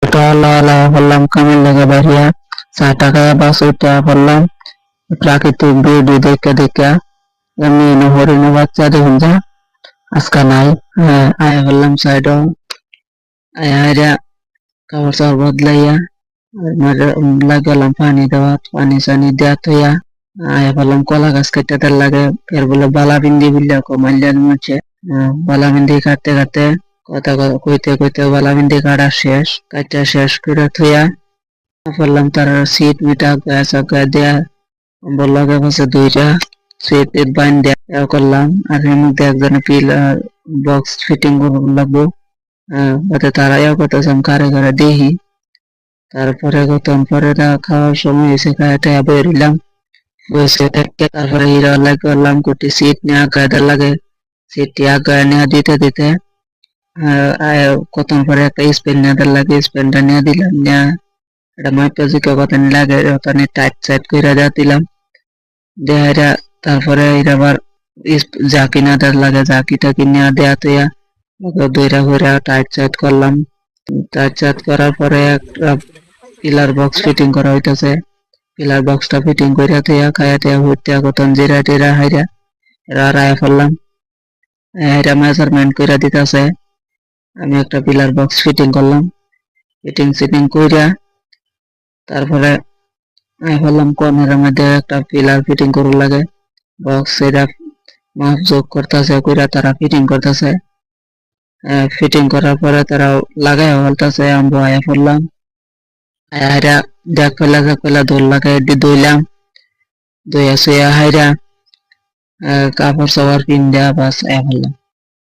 বললাম কামের লেগে বাড়িয়া 4 টাকা বাস উঠা পড়লাম প্রাকৃতিক বিউটি দেখে দেখে এমনি হরিণের বাচ্চা দেখুন যা আজকা নাই। আয়া বললাম সাইড আয়া কাপড় চাপড় বদলাইয়া লাগালাম পানি দেওয়া পানি সানি দেওয়া থইয়া আয়া বললাম কলা গাছ কাটতে লাগে ফের বলে বালা বিন্দি বললে মাইলার মধ্যে বালা বিন্দি কাটতে কাটতে কথা কইতে কইতে বালা বিন্দি কাটা শেষ করে থইয়া বললাম তার সিট মিটা গ্যাস দেয়া বললাম পাশে 2টা সিট বাইন দেয়া করলাম আর এর মধ্যে একজনের পিলার বক্স ফিটিং করবো লাগবো ওতে তারাইও করতেছে কারে কারে দেখি। তারপরে গতম পরে খাওয়ার সময় এসে খাইতে বেরিলাম বসে দেখতে তারপরে হিরো লাগলাম কুটি সিট নিয়ে আগায় লাগে সিটটি আগায় নিয়ে দিতে দিতে কতক্ষণ পরে একটা স্পেন নিয়ে লাগে স্পেনটা নিয়ে দিলাম নিয়ে এটা মাইপে জিকে কত লাগে ওখানে টাইট সাইড করে দিলাম দেয়া তারপরে এর আবার জাকি না লাগে জাকিটা কিনে দেয়া তুইয়া দইরা ঘুরে টাইট সাইড করলাম। টাইট সাইড করার পরে একটা পিলার বক্স ফিটিং করা হইতেছে পিলার বক্সটা ফিটিং করে তুইয়া খাইয়া তুইয়া ঘুরতে কতন জিরা টিরা হাইরা রায়া ফেললাম হাইরা মেজারমেন্ট করে দিতেছে। আমি একটা পিলার বক্স ফিটিং করলাম ফিটিং কইরা তারপরে বললাম কর্নারের মধ্যে একটা পিলার ফিটিং করতে লাগে বক্স এটা মাপ যোগ করতেছে কইরা তারা ফিটিং করতেছে ফিটিং করার পরে তারা লাগাই বলতেছে আমরা আয়া পড়লাম আয়া দেখ পেলা দোল লাগাই দইলাম দইয়া শুয়া হাইরা কাপড় সবার পিন দেয়া বাস আয়া পড়লাম।